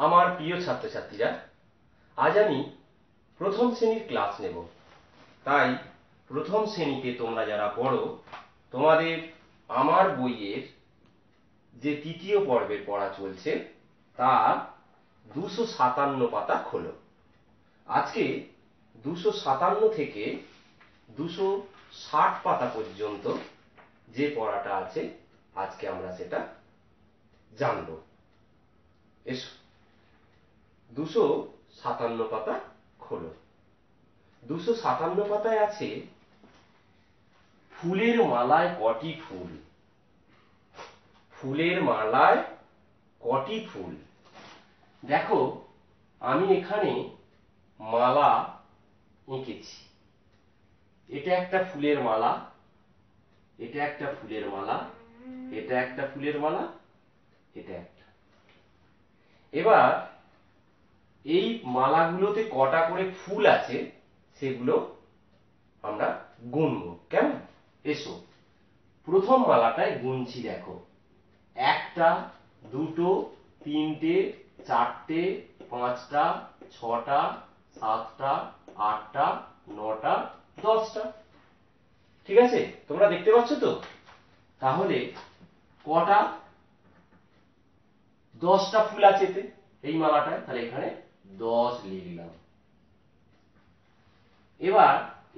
আমার প্রিয় ছাত্রছাত্রীরা, আজ আমি প্রথম শ্রেণীর ক্লাস নেব। তাই প্রথম শ্রেণীতে তোমরা যারা পড়ো, তোমাদের আমার বইয়ের যে তৃতীয় পর্বের পড়া চলছে তার 257 পাতা খোলো। আজকে 257 থেকে 260 পাতা পর্যন্ত যে পড়াটা আছে আজকে আমরা সেটা জানবো। এসো 257 পাতা খোলো। 257 পাতায় আছে ফুলের মালায় কটি ফুল। ফুলের মালায় কটি ফুল। দেখো, আমি এখানে মালা এঁকেছি। এটা একটা ফুলের মালা, এটা একটা ফুলের মালা, এটা একটা ফুলের মালা, এটা একটা। এবার এই মালাগুলোতে কটা করে ফুল আছে সেগুলো আমরা গুনবো। কেমন? এসো প্রথম মালাটায় গুনছি। দেখো, একটা, দুটো, তিনটে, চারটে, পাঁচটা, ছটা, সাতটা, আটটা, নটা, 10টা। ঠিক আছে, তোমরা দেখতে পাচ্ছ তো? তাহলে কটা? 10টা ফুল আছে এই মালাটায়, তাহলে এখানে 10 লিখলাম। এবার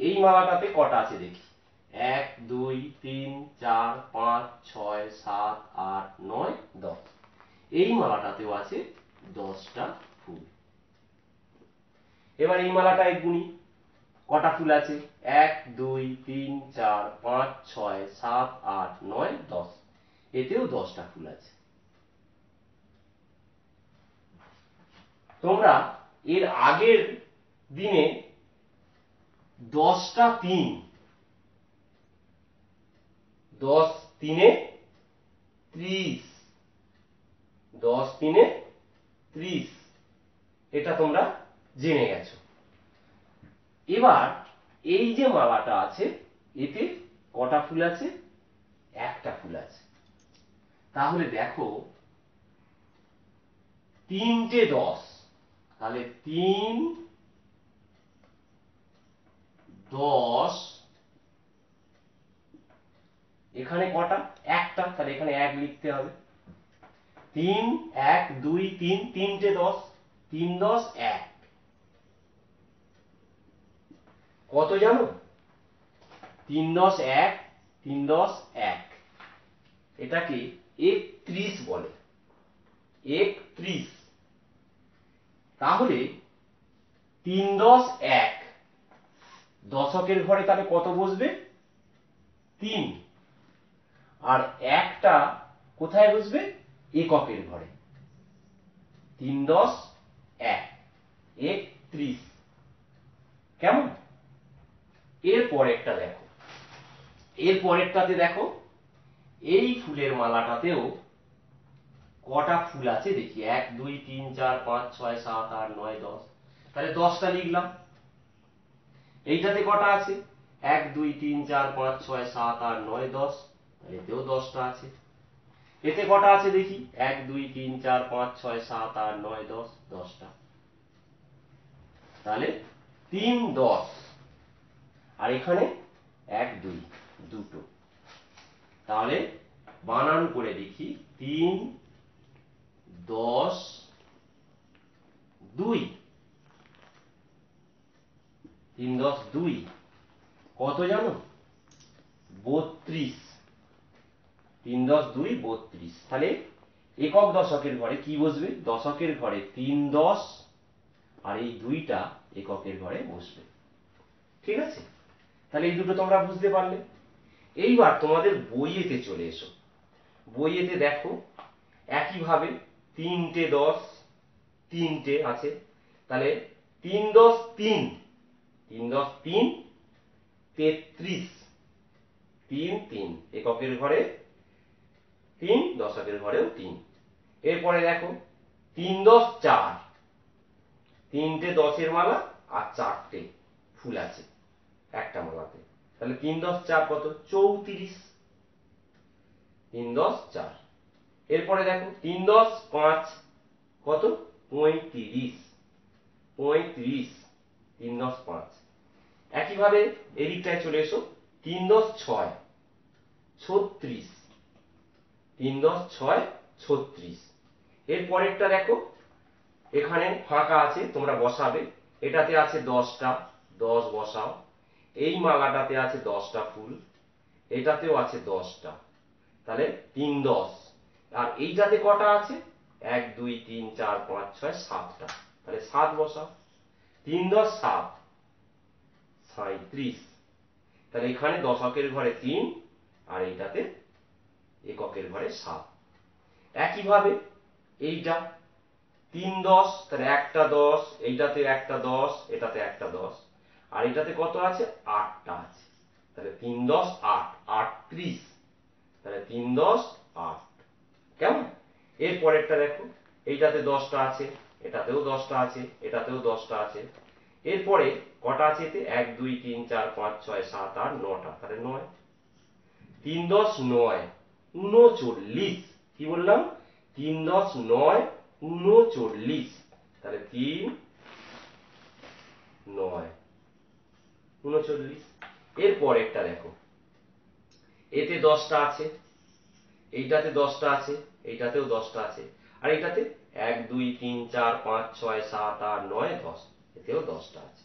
এই মালাটাতে কটা আছে দেখি। 1 2 3 4 5 6 7 8 9 10। এই মালাটাতেও আছে 10টা ফুল। এবার এই মালাটায় গুনি, কটা ফুল আছে। 1 2 3 4 5 6 7 8 9 10। এতেও 10টা ফুল আছে। তোমরা এর আগের দিনে 10টা 3, 10 3 30, 10 3 30, এটা তোমরা জেনে গেছো। এবার এই যে মালাটা আছে এতে কটা ফুল আছে? একটা ফুল আছে। তাহলে দেখো, 3টে 10, তাহলে 3 10, এখানে কটা? একটা, তাহলে এখানে 1 লিখতে হবে। 3 1 2 3, 3টে 10, 3 10 1। কত জানো? 3 10 1, 3 10 1। এটাকে 31 বলে। 31। তাহলে 3 10 1, দশকের ঘরে তাহলে কত বসবে? 3। আর একটা কোথায় বসবে? এককের ঘরে। 3 10 1, 31। কেমন? এর পরেরটা দেখো, এর পরেরটাতে দেখো, এই ফুলের মালাটাতেও কটা ফুল আছে দেখি। 1 2 3 4 5 6 7 8 9 10, তাহলে 10টা লিখলাম। এইটাতে কটা আছে? 1 2 3 4 5 6 7 8 9 10, এতেও 10টা আছে। এতে কটা আছে দেখি। 1 2 3 4 5 6 7 8 9 10, 10টা। তাহলে 3 10। আর এখানে 1 2, দুটো। তাহলে বানান করে দেখি। 3 10 2, 3 10 2, কত জানো? 32। 3 10 2 32। তাহলে একক দশকের ঘরে কি বসবে? দশকের ঘরে 3 10, আর এই 2টা এককের ঘরে বসবে। ঠিক আছে, তাহলে এই দুটো তোমরা বুঝতে পারলে। এইবার তোমাদের বইয়েতে চলে এসো। বইয়েতে দেখো একইভাবে 3টে 10, 3টে আছে। তাহলে 3 10 3, 3 10 3, 33। 3 3, এককের ঘরে 3, দশকের ঘরেও 3। এরপরে দেখো 3 10 4, 3টে 10-এর মালা আর 4টে ফুল আছে একটা মালাতে। তাহলে 3 10 4 কত? 34। 3 10 4। এরপরে দেখো 3 10 5, কত? 35, 35, 3 10 5। একইভাবে এদিকটায় চলে এসো, 3 10 6, 36, 3 10 6, 36। এর পরেরটা দেখো, এখানে ফাঁকা আছে, তোমরা বসাবে। এটাতে আছে 10টা, 10 বসাও। এই মালাটাতে আছে 10টা ফুল, এটাতেও আছে 10টা, তাহলে 3 10। আর এইটাতে কটা আছে? 1 2 3 4 5 6 7টা, তাহলে 7 বসাও। 3 10 7, 37। তাহলে এখানে দশকের ঘরে 3, আর এইটাতে এককের ঘরে 7। একইভাবে এইটা 3 10, তাহলে একটা 10, এইটাতে একটা 10, এটাতে একটা 10, আর এটাতে কত আছে? 8টা আছে, তাহলে 3 10 8, 38, তাহলে 3 10 8। কেমন? এর পরেরটা দেখো, এইটাতে 10টা আছে, এটাতেও 10টা আছে, এটাতেও 10টা আছে। এরপরে কটা আছে এতে? 1 2 3 4 5 6 7 8 9টা, তাহলে 9। 3 10 9, 39। কি বললাম? 3 10 9, 39, তাহলে 3 9, 39। এর পরেরটা দেখো, এতে 10টা আছে, এইটাতে 10টা আছে, এইটাতেও 10টা আছে, আর এইটাতে 1 2 3 4 5 6 7 8 9 10, এতেও 10টা আছে।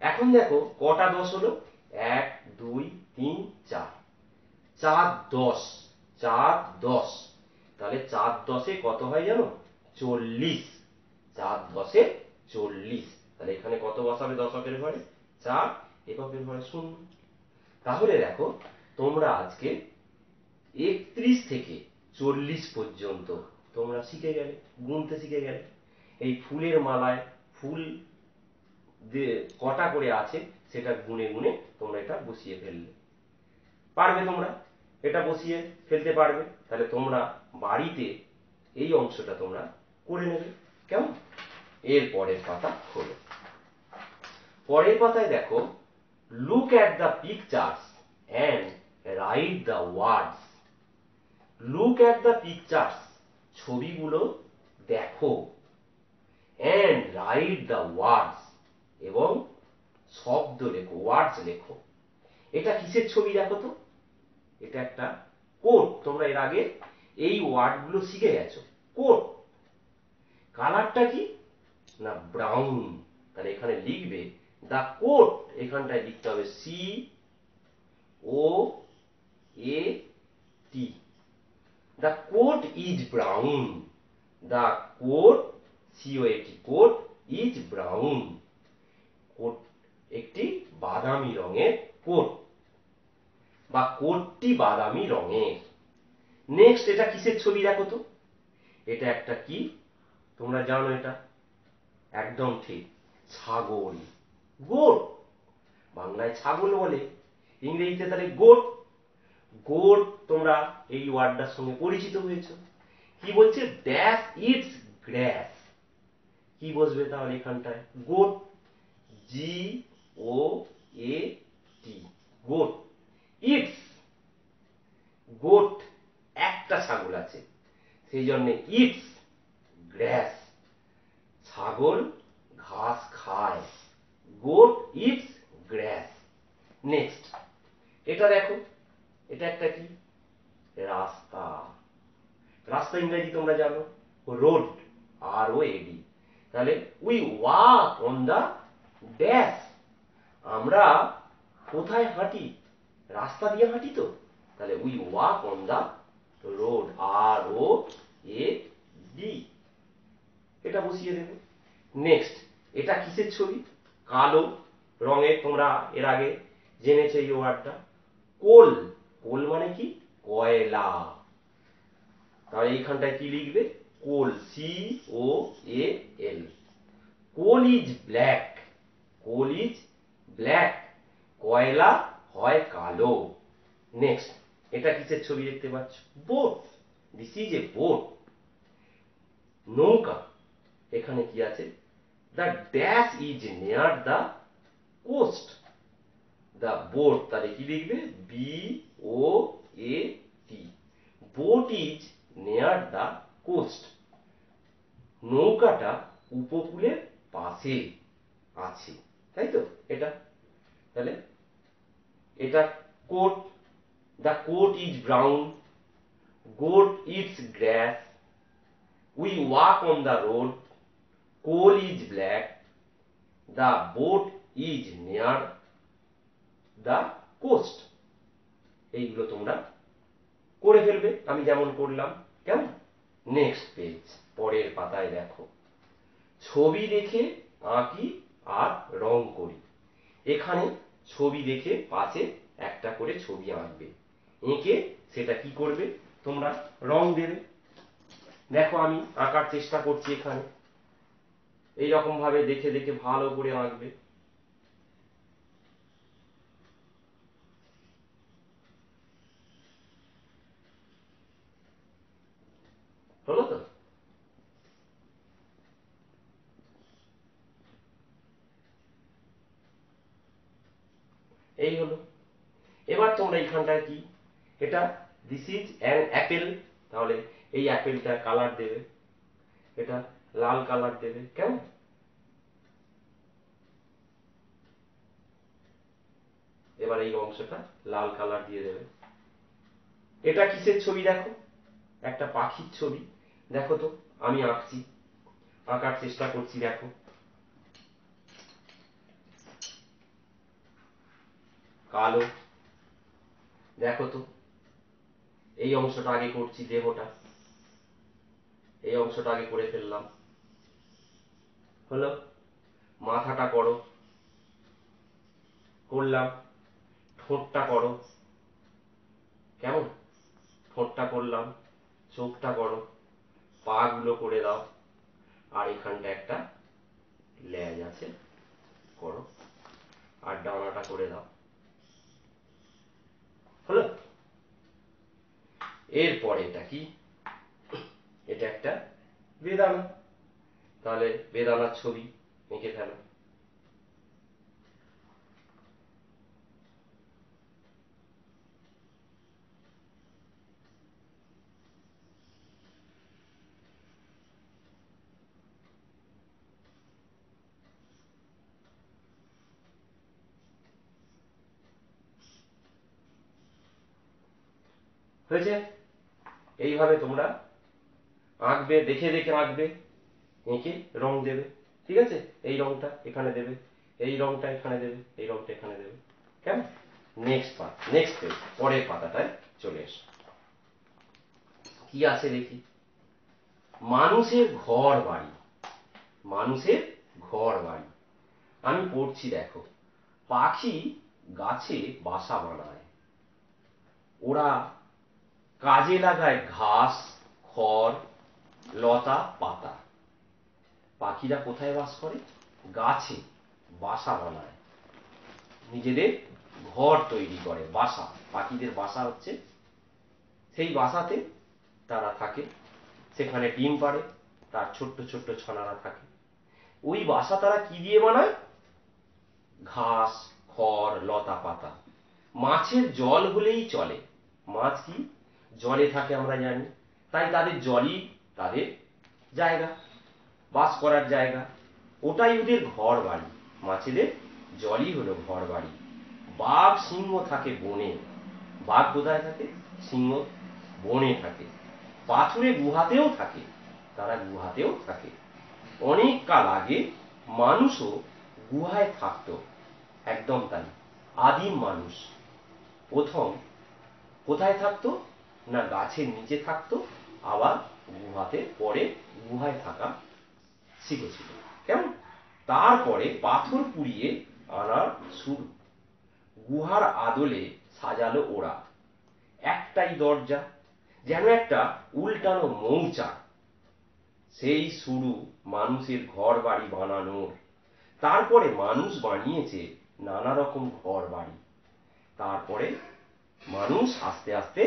এখন দেখো কটা 10 হলো? 1 2 3 4, 4 10, 4 10, তাহলে 4 10 কত হয় জানো? 40। 4 10 40, তাহলে এখানে কত বসাবে দশকের ঘরে? 4, এককের ঘরে 0। তাহলে দেখো, তোমরা আজকে 31 থেকে 40 পর্যন্ত তোমরা শিখে গেলে, গুনতে শিখে গেলে। এই ফুলের মালায় ফুল যে কটা করে আছে সেটা গুনে গুনে তোমরা এটা বসিয়ে ফেললে। পারবে তোমরা, এটা বসিয়ে ফেলতে পারবে। তাহলে তোমরা বাড়িতে এই অংশটা তোমরা করে নেবে। কেমন? এর পরের পাতা খোলো। পরের পাতায় দেখো, look at the pictures and write the words. Look at the pictures, ছবিগুলো দেখো, অ্যান্ড রাইট দ্য ওয়ার্ডস, এবং শব্দ লেখো, ওয়ার্ডস লেখো। এটা কিসের ছবি দেখো তো? এটা একটা কোট। তোমরা এর আগে এই ওয়ার্ডগুলো শিখে গেছো। কোট, কালারটা কি না ব্রাউন, তাহলে এখানে লিখবে দা কোট, এখানটায় লিখতে হবে C O A T. The coat is brown, the coat, C O A T, coat is brown, coat একটি বাদামি রঙের কোট, বা কোটটি বাদামি রঙের। নেক্সট, এটা কিসের ছবি দেখো তো? এটা একটা কি, তোমরা জানো এটা? একদম ঠিক, ছাগল, গোট। বাংলায় ছাগল বলে, ইংরেজিতে তাহলে গোট। গোট, তোমরা এই ওয়ার্ডটার সঙ্গে পরিচিত হয়েছো। কি বলছে? Dash it's grass. কি বসবে তাহলে এখানটায়? Goat, G O A T, goat. It's, goat একটা ছাগল আছে, সেই জন্য ইটস গ্রাস, ছাগল ঘাস খায়, গোট ইটস গ্রাস। নেক্সট, এটা দেখো, এটা একটা কি? রাস্তা। রাস্তা ইংরেজি তোমরা জানো, road, R O A D. তাহলে we walk on the dash, আমরা কোথায় হাঁটি? রাস্তা দিয়ে হাঁটি তো, তাহলে we walk on the road, R O A D. এটা বসিয়ে দেবে। নেক্সট, এটা কিসের ছবি? কালো রঙের, তোমরা এর আগে জেনেছো এই ওয়ার্ডটা। কোল, কোল মানে কি? কয়লা। তাহলে এইখানটায় কি লিখবে? Coal, C O A L. Coal is black, coal is black, কয়লা হয় কালো। নেক্সট, এটা কিসের ছবি দেখতে পাচ্ছ? Boat, this is a boat, নৌকা। এখানে কি আছে? The dash is near the coast, the boat, তাহলে কি লিখবে? B O A T, boat is near the coast, নৌকাটা উপকূলের পাশে আছে, তাই তো? এটা তাহলে এটা coat, the coat is brown, goat eats glass, we walk on the road, coal is black, the boat is near the coast. এইগুলো তোমরা করে ফেলবে, আমি যেমন করলাম। কেমন? নেক্সট পেজ, পরের পাতায় দেখো, ছবি দেখে আঁকি আর রং করি। এখানে ছবি দেখে পাশে একটা করে ছবি আঁকবে, এঁকে সেটা কি করবে তোমরা? রং দেবে। দেখো আমি আঁকার চেষ্টা করছি, এখানে এইরকম ভাবে দেখে দেখে ভালো করে আঁকবে। হলো তো? এই হলো। এবার তোমরা এইখানটায় কি, এটা দিস ইজ অ্যান অ্যাপেল, তাহলে এই অ্যাপেলটা কালার দেবে, এটা লাল কালার দেবে। কেমন? এবার এই অংশটা লাল কালার দিয়ে দেবে। এটা কিসের ছবি দেখো? একটা পাখির ছবি। দেখো তো, আমি আঁকছি, আঁকার চেষ্টা করছি। দেখো কালো। দেখো তো, এই অংশটা আগে করছি, দেহটা, এই অংশটা আগে করে ফেললাম। হলো? মাথাটা করো, করলাম। ঠোঁটটা করো, কেমন? ঠোঁটটা করলাম। চোখটা করো, পা গুলো করে দাও, আর এখানটা একটা লেজ আছে, করো, আর ডানাটা করে দাও। হলো? এরপরে এটা কি? এটা একটা বেদানা, তাহলে বেদানার ছবি এঁকে ফেলো। হয়েছে? এইভাবে তোমরা আঁকবে, দেখে দেখে আঁকবে, এঁকে রং দেবে। ঠিক আছে? এই রংটা এখানে দেবে, এই রংটা এখানে দেবে, এই রংটা এখানে দেবে। কেমন? নেক্সট পার্ট, নেক্সট পেজ, পরের পাতাটায় চলে এসো। কি আছে দেখি? মানুষের ঘর বাড়ি, মানুষের ঘর বাড়ি। আমি পড়ছি, দেখো, পাখি গাছে বাসা বানায়, ওরা কাজে লাগায় ঘাস, খড়, লতা, পাতা। পাখিরা কোথায় বাস করে? গাছে বাসা বানায়, নিজেদের ঘর তৈরি করে। বাসা, পাখিদের বাসা হচ্ছে সেই বাসাতে তারা থাকে, সেখানে ডিম পাড়ে, তার ছোট্ট ছোট্ট ছানারা থাকে। ওই বাসা তারা কি দিয়ে বানায়? ঘাস, খড়, লতা, পাতা। মাছের জল হলেই চলে, মাছ কি জলে থাকে আমরা জানি, তাই তাদের জলই তাদের জায়গা, বাস করার জায়গা, ওটাই ওদের ঘর বাড়ি। মাছেদের জলই হলো ঘর বাড়ি। বাঘ সিংহ থাকে বনে, বাঘ কোথায় থাকে? সিংহ বনে থাকে। পাথুরে গুহাতেও থাকে, তারা গুহাতেও থাকে। অনেক কাল আগে মানুষও গুহায় থাকতো, একদম তাই। আদিম মানুষ প্রথম কোথায় থাকতো? না গাছের নিচে থাকতো, আবার গুহাতে, পরে গুহায় থাকা শিখেছিল। কেমন? তারপরে পাথর পুড়িয়ে আনার শুরু, গুহার আদলে সাজালো ওরা একটাই দরজা, যেন একটা উল্টানো মৌচাক। সেই শুরু মানুষের ঘর বাড়ি বানানোর। তারপরে মানুষ বানিয়েছে নানা রকম ঘর বাড়ি। তারপরে মানুষ আস্তে আস্তে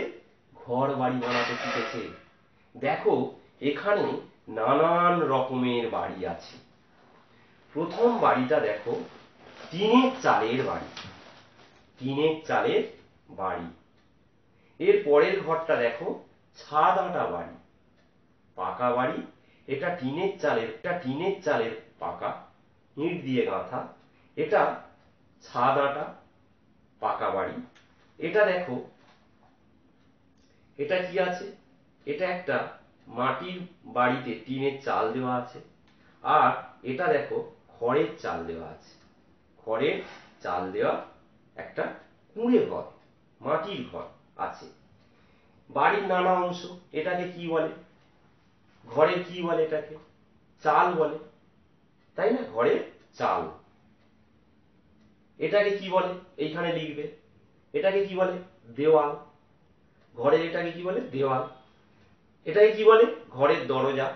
ঘর বাড়ি বানাতে শিখেছে। দেখো এখানে নানান রকমের বাড়ি আছে। প্রথম বাড়িটা দেখো, টিনের চালের বাড়ি, টিনের চালের বাড়ি। এর পরের ঘরটা দেখো, ছাদ আঁটা বাড়ি, পাকা বাড়ি, এটা টিনের চালের পাকা, ইট দিয়ে গাঁথা। এটা ছাদ আঁটা পাকা বাড়ি। এটা দেখো, এটা কি আছে? এটা একটা মাটির বাড়িতে টিনের চাল দেওয়া আছে। আর এটা দেখো খড়ের চাল দেওয়া আছে। খড়ের চাল দেওয়া একটা কুঁড়ে ঘর, মাটির ঘর আছে। বাড়ির নানা অংশ, এটাকে কি বলে? ঘরের কি বলে? এটাকে চাল বলে, তাই না? ঘরের চাল। এটাকে কি বলে? এইখানে লিখবে। এটাকে কি বলে? দেওয়াল। ঘরের এটাকে কি বলে? দেওয়াল। এটাকে কি বলে? ঘরের দরজা।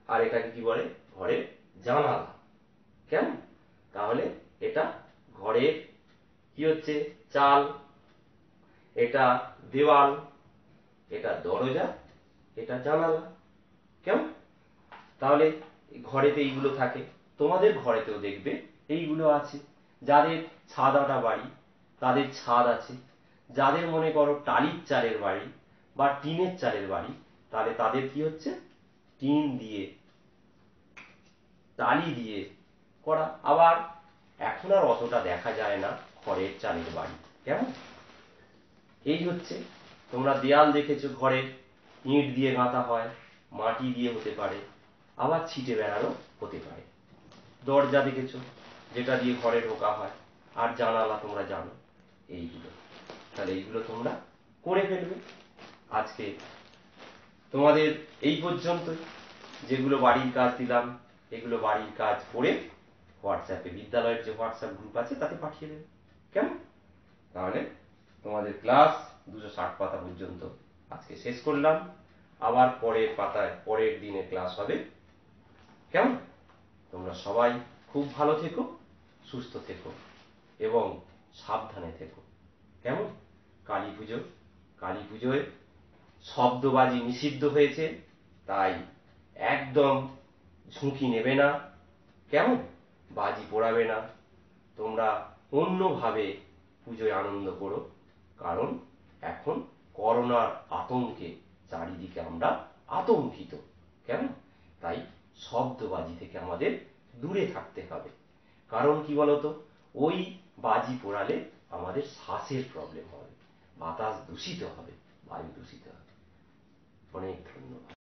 আর এটাকে কি বলে? ঘরের জানালা। কেমন? তাহলে এটা ঘরের কি হচ্ছে? চাল, এটা দেওয়াল, এটা দরজা, এটা জানালা। কেমন? তাহলে ঘরেতে এইগুলো থাকে। তোমাদের ঘরেতেও দেখবে এইগুলো আছে। যাদের ছাদ আঁটা বাড়ি তাদের ছাদ আছে। যাদের মনে করো টালির চালের বাড়ি বা টিনের চালের বাড়ি, তাহলে তাদের কি হচ্ছে? টিন দিয়ে, টালি দিয়ে করা। আবার এখন আর অতটা দেখা যায় না খড়ের চালের বাড়ি। কেমন? এই হচ্ছে, তোমরা দেয়াল দেখেছো ঘরের ইট দিয়ে গাঁথা হয়, মাটি দিয়ে হতে পারে, আবার ছিটে বেড়ানো হতে পারে। দরজা দেখেছো যেটা দিয়ে ঘরে ঢোকা হয়। আর জানালা তোমরা জানো এইগুলো। তাহলে এইগুলো তোমরা করে ফেলবে। আজকে তোমাদের এই পর্যন্ত। যেগুলো বাড়ির কাজ দিলাম এগুলো বাড়ির কাজ করে হোয়াটসঅ্যাপে, বিদ্যালয়ের যে হোয়াটসঅ্যাপ গ্রুপ আছে তাতে পাঠিয়ে দেবে। কেমন? তাহলে তোমাদের ক্লাস 260 পাতা পর্যন্ত আজকে শেষ করলাম। আবার পরের পাতায় পরের দিনে ক্লাস হবে। কেমন? তোমরা সবাই খুব ভালো থেকো, সুস্থ থেকো এবং সাবধানে থেকো। কেমন? কালী পুজোয় শব্দবাজি নিষিদ্ধ হয়েছে, তাই একদম ঝুঁকি নেবে না। কেমন? বাজি পোড়াবে না। তোমরা অন্যভাবে পুজোয় আনন্দ করো। কারণ এখন করোনার আতঙ্কে চারিদিকে আমরা আতঙ্কিত। কেমন? তাই শব্দবাজি থেকে আমাদের দূরে থাকতে হবে। কারণ কি বলতো? ওই বাজি পোড়ালে আমাদের শ্বাসের প্রবলেম হবে, বাতাস দূষিত হবে, বায়ু দূষিত হবে। অনেক ধন্যবাদ।